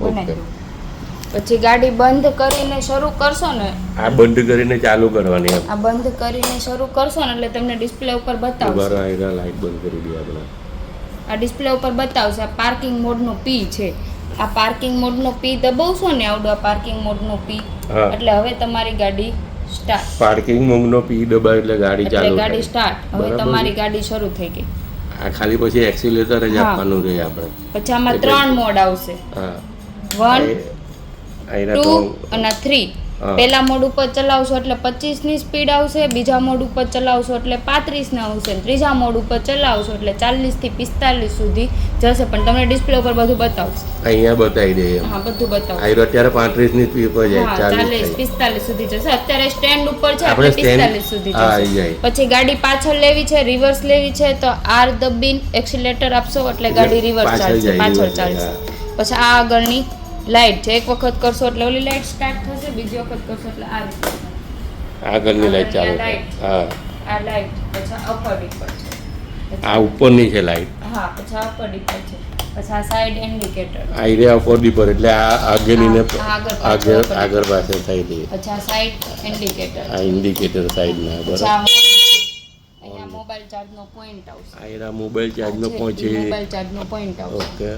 બનાવી દઉં. પછી ગાડી બંધ કરીને શરૂ કરશો ને, આ બંધ કરીને ચાલુ કરવાની આ બંધ કરીને શરૂ કરશો ને એટલે તમને ડિસ્પ્લે ઉપર બતાવશે. બરાબર, લાઈટ બંધ કરી દઈએ આપણે. આ ડિસ્પ્લે ઉપર બતાવશે આ પાર્કિંગ મોડનો પી છે. આ પાર્કિંગ મોડનો પી દબાવશો ને, આવડો આ પાર્કિંગ મોડનો પી, એટલે હવે તમારી ગાડી સ્ટાર્ટ. પાર્કિંગ મોડનો પી દબાવ એટલે ગાડી ચાલુ, એટલે ગાડી સ્ટાર્ટ. હવે તમારી ગાડી શરૂ થઈ ગઈ. આ ખાલી પછી એક્સિલેટર જ આપવાનું રહે આપણે. પછી આમાં 3 મોડ આવશે. હા, 1 2 અને 3. પહેલા મોડ ઉપર ચલાવશો એટલે 25 ની સ્પીડ આવશે, બીજા મોડ ઉપર ચલાવશો એટલે 35 ને આવશે, ત્રીજા મોડ ઉપર ચલાવશો એટલે 40 થી 45 સુધી જશે. પણ તમને ડિસ્પ્લે ઉપર બધું બતાવશે. અહીંયા બતાવી દઈએ. હા, બધું બતાવશે. આયરો અત્યારે 35 ની સ્પીડ પર જાય, 40 45 સુધી જશે. અત્યારે સ્ટેન્ડ ઉપર છે એટલે 45 સુધી જશે. પછી ગાડી પાછળ લેવી છે, રિવર્સ લેવી છે તો આર દબીને એક્સિલેટર આપશો એટલે ગાડી રિવર્સ ચાલશે, પાછળ ચાલશે. પછી આ આગળની લાઈટ છે, એક વખત કરશો એટલે ઓલી લાઈટ સ્ટાર્ટ થશે, બીજી વખત કરશો એટલે આ રીતે આગળની લાઈટ ચાલુ. હા, આ લાઈટ પછી અપર ડીપર છે, આ ઉપરની છે લાઈટ. હા, પછી આ અપર ડીપર છે. પછી આ સાઈડ ઇન્ડિકેટર, આ એરિયા અપર ડીપર એટલે આ આગળની ને આગળ પાછળ થઈ ગઈ. પછી આ સાઈડ ઇન્ડિકેટર, આ ઇન્ડિકેટર સાઈડના. બરાબર, અહીંયા મોબાઈલ ચાર્જનો પોઈન્ટ આવશે. આ એરા મોબાઈલ ચાર્જનો પોઈન્ટ છે, મોબાઈલ ચાર્જનો પોઈન્ટ આવશે. ઓકે.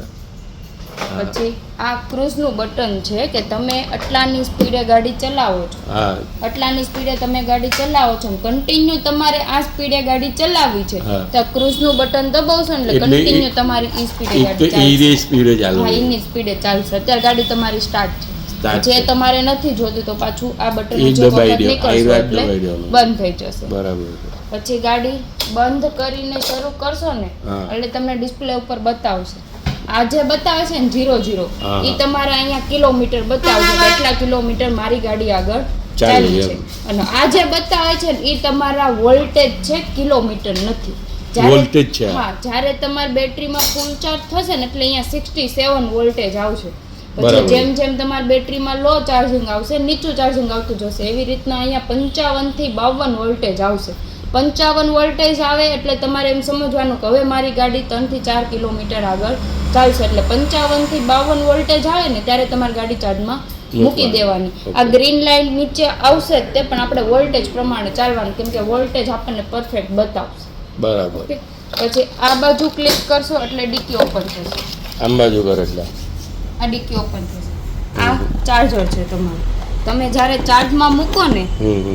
પછી આ ક્રૂઝનું બટન છે કે તમે આટલાની સ્પીડે ગાડી ચલાવો છો. હા, આટલાની સ્પીડે તમે ગાડી ચલાવો છો, કન્ટિન્યુ તમારે આ સ્પીડે ગાડી ચલાવવી છે તો ક્રૂઝનું બટન દબાવશો એટલે કન્ટિન્યુ તમારી ઈ સ્પીડે ગાડી ચાલશે. ઈ સ્પીડે ચાલશે. હા, ઈની સ્પીડે ચાલશે. અત્યારે ગાડી તમારી સ્ટાર્ટ છે. જે તમારે નથી જોતું તો પાછું આ બટન દબાવી નીકળશો એટલે બંધ થઈ જશે. બરાબર. પછી ગાડી બંધ કરીને શરૂ કરશો ને એટલે તમને ડિસ્પ્લે ઉપર બતાવશે. આ જે બતાવે છે ને 0 એ તમારે અહીંયા કિલોમીટર બતાવશે કે એટલા કિલોમીટર મારી ગાડી આગળ ચાલી છે. અને આ જે બતાવે છે ને એ તમારા વોલ્ટેજ છે, કિલોમીટર નથી. વોલ્ટેજ છે. હા, જ્યારે તમારી બેટરીમાં ફૂલ ચાર્જ થશે ને એટલે અહીંયા 67 વોલ્ટેજ આવશે. પછી જેમ જેમ તમારી બેટરીમાં લો ચાર્જિંગ આવશે, નીચું ચાર્જિંગ આવતું જશે. એવી રીતના અહીંયા 55 થી 52 વોલ્ટેજ આવશે. 55 વોલ્ટેજ આવે એટલે તમારે એમ સમજવાનું કે હવે મારી ગાડી 3 થી 4 કિલોમીટર આગળ ચાલશે. એટલે 55 થી 52 વોલ્ટેજ આવે ને ત્યારે તમારી ગાડી ચાર્જમાં મૂકી દેવાની. આ ગ્રીન લાઇન નીચે આવશે તે પણ આપણે વોલ્ટેજ પ્રમાણે ચાલવાનું, કેમ કે વોલ્ટેજ આપણને પરફેક્ટ બતાવશે. બરાબર. પછી આ બાજુ ક્લિક કરશો એટલે ડીકી ઓપન થશે. આમ બાજુ કરો એટલે આ ડીકી ઓપન થશે. આ ચાર્જર છે તમારું. તમે જ્યારે ચાર્જમાં મૂકો ને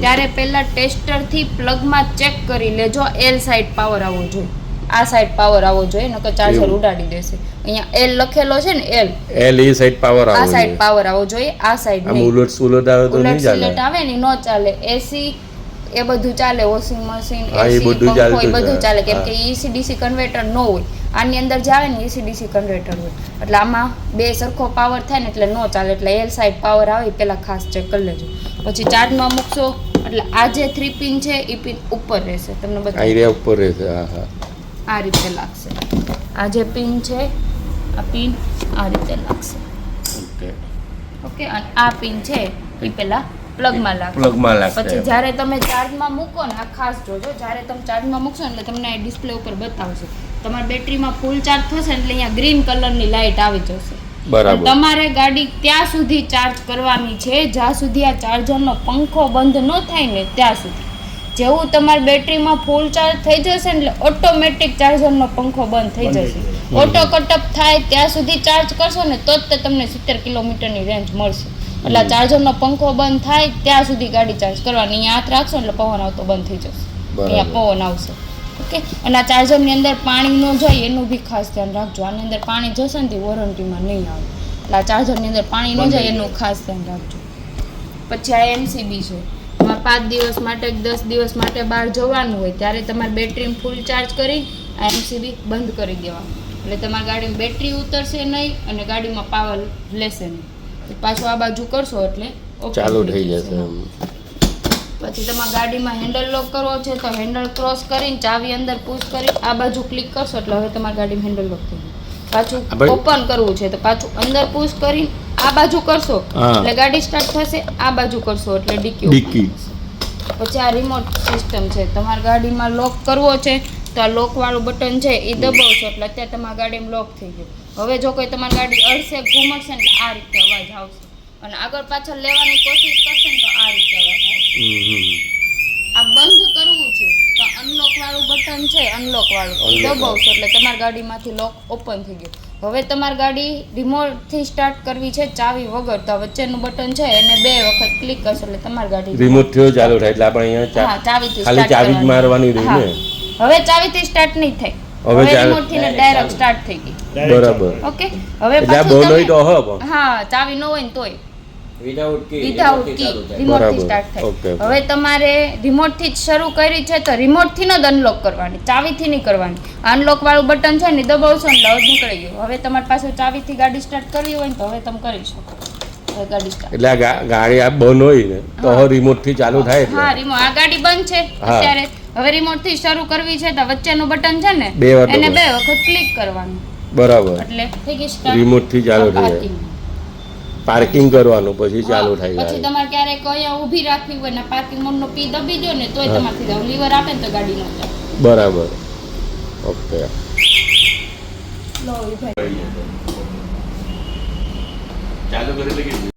ત્યારે પહેલા ટેસ્ટરથી પ્લગમાં ચેક કરી લેજો એલ સાઈડ પાવર આવવો જોઈએ, આ સાઈડ પાવર આવવો જોઈએ, નકર ચાર્જર ઉડાડી દેશે. અહીંયા એલ લખેલો છે ને, એલ એ સાઈડ પાવર આ સાઈડ પાવર આવવો જોઈએ, આ સાઈડ નહીં. ઉલટ સુલટ આવે તો નહીં ચાલે. ઉલટ આવે ને નો ચાલે. એસી એ બધું ચાલે, વોશિંગ મશીન, એસી પંખો એ બધું ચાલે, કેમ કે એસી ડીસી કન્વર્ટર ન હોય. આની અંદર જે આવે ને એસી ડીસી કન્વર્ટર હોય એટલે આમાં બે સરખો પાવર થાય ને એટલે નો ચાલે. એટલે એલ સાઈડ પાવર આવે પહેલાં ખાસ ચેક કરી લેજો. પછી ચાર્જમાં મૂકશો એટલે આ જે 3 પિન છે એ પિન ઉપર રહેશે. તમને બતાવી ઉપર રહેશે. હા હા, આ રીતે લાગશે. આ જે પિન છે આ પિન આ રીતે લાગશે. Okay okay. અને આ પિન છે એ પહેલાં પ્લગમાં લાગશે. પછી જ્યારે તમે ચાર્જમાં મૂકો ને, આ ખાસ જોજો, જ્યારે તમે ચાર્જમાં મૂકશો એટલે તમને આ ડિસ્પ્લે ઉપર બતાવશે. તમારી બેટરીમાં ફૂલ ચાર્જ થશે એટલે અહીંયા ગ્રીન કલરની લાઇટ આવી જશે. બરાબર. તમારે ગાડી ત્યાં સુધી ચાર્જ કરવાની છે જ્યાં સુધી આ ચાર્જરનો પંખો બંધ ન થાય ને ત્યાં સુધી. જેવું તમારી બેટરીમાં ફૂલ ચાર્જ થઈ જશે ને એટલે ઓટોમેટિક ચાર્જરનો પંખો બંધ થઈ જશે. ઓટો કટઅપ થાય ત્યાં સુધી ચાર્જ કરશો ને તો જ તમને 70 કિલોમીટરની રેન્જ મળશે. એટલે ચાર્જરનો પંખો બંધ થાય ત્યાં સુધી ગાડી ચાર્જ કરવાની. અહીંયા હાથ રાખશો એટલે પવન આવતો બંધ થઈ જશે. અહીંયા પવન આવશે. ઓકે. અને આ ચાર્જરની અંદર પાણી ન જાય એનું બી ખાસ ધ્યાન રાખજો. આની અંદર પાણી જશે ને તે વોરંટીમાં નહીં આવે. એટલે આ ચાર્જરની અંદર પાણી ન જાય એનું ખાસ ધ્યાન રાખજો. પછી આ એમસીબી છે. તમારે 5 દિવસ માટે 10 દિવસ માટે બહાર જવાનું હોય ત્યારે તમારે બેટરી ફૂલ ચાર્જ કરી આ એમસીબી બંધ કરી દેવાનું. એટલે તમારી ગાડીમાં બેટરી ઉતરશે નહીં અને ગાડીમાં પાવર લેશે નહીં. પાછું આ બાજુ કરશો એટલે ચાલુ થઈ જશે. પછી તમારા ગાડીમાં હેન્ડલ લોક કરવો છે તો હેન્ડલ ક્રોસ કરીને ચાવી અંદર પુશ કરી આ બાજુ ક્લિક કરશો એટલે હવે તમારી ગાડીમાં હેન્ડલ લોક થઈ ગયું. પાછું ઓપન કરવું છે તો પાછું અંદર પુશ કરીને આ બાજુ કરશો એટલે ગાડી સ્ટાર્ટ થશે, આ બાજુ કરશો એટલે ડીકી. પછી આ રિમોટ સિસ્ટમ છે. તમારી ગાડીમાં લોક કરવો છે તો આ લોક વાળું બટન છે એ દબાવશો એટલે અત્યારે તમારી ગાડીમાં લોક થઈ ગયું. હવે જો કોઈ તમારી ગાડી અડશે ઘૂમકશે ને તો આ રીતે અવાજ આવશે, અને આગળ પાછળ લેવાની કોશિશ કરશે ને તો આ રીતે અવાજ આવશે. આ બંધ કરવું છે તો અનલોક વાળું બટન છે, અનલોક વાળું એ દબાવશો એટલે તમારી ગાડીમાંથી લોક ઓપન થઈ ગયું. હવે તમારી ગાડી રિમોટથી સ્ટાર્ટ કરવી છે ચાવી વગર, તો વચ્ચેનું બટન છે એને 2 વખત ક્લિક કરશો એટલે તમારી ગાડી રિમોટ થી ચાલુ થાય એટલે આપણે અહીંયા હા ચાવીથી ખાલી start ચાવી જ કરવાની. મારવાની રહી હા. ને. હવે ચાવીથી સ્ટાર્ટ નહીં થાય, હવે હવે ચાવી- રિમોટ થી ડાયરેક્ટ સ્ટાર્ટ થઈ ગઈ. બરાબર. ઓકે, હવે એટલે આ પછી બંધ હોય તમે તો હ પણ હા ચાવી ન હોય ને તોય વિધાઉટ કી વિધાઉટ કી રિમોટ થી બરાબર. સ્ટાર્ટ થાય. Okay, okay. હવે તમારે રિમોટ થી જ શરૂ કરી છે તો રિમોટ થી જ અનલોક કરવાની, ચાવી થી નહીં કરવાની. અનલોક વાળું બટન છે ને દબાવશો એટલે અવાજ નીકળી ગયો. હવે તમારી પાસે ચાવી થી ગાડી સ્ટાર્ટ કરવી હોય ને તો હવે તમે કરી શકો. હવે ગાડી સ્ટાર્ટ. એટલે આ ગાડી આ બંધ હોય ને તો હા. રિમોટ થી ચાલુ થાય હા એટલે રિમોટ આ ગાડી બંધ છે હા. અત્યારે. હવે રિમોટ થી શરૂ કરવી છે તો વચ્ચેનું બટન છે ને બે વાર એને દબાવો. 2 વખત ક્લિક કરવાનું બરાબર. એટલે થઈ ગઈ start. રિમોટ થી ચાલુ થઈ જાય. Parking. પાર્કિંગ કરવાનું પછી ચાલુ હા, થાય પછી ગાડી. તમારે ક્યારેક અહીંયા ઊભી રાખવી હોય ને પાર્કિંગ મોડ નો પી દબી દો ને તોય હા. તમારથી લીવર આપે ને તો ગાડી ન જાય. બરાબર. ઓકે. લો એ ભાઈ ચાલુ કરી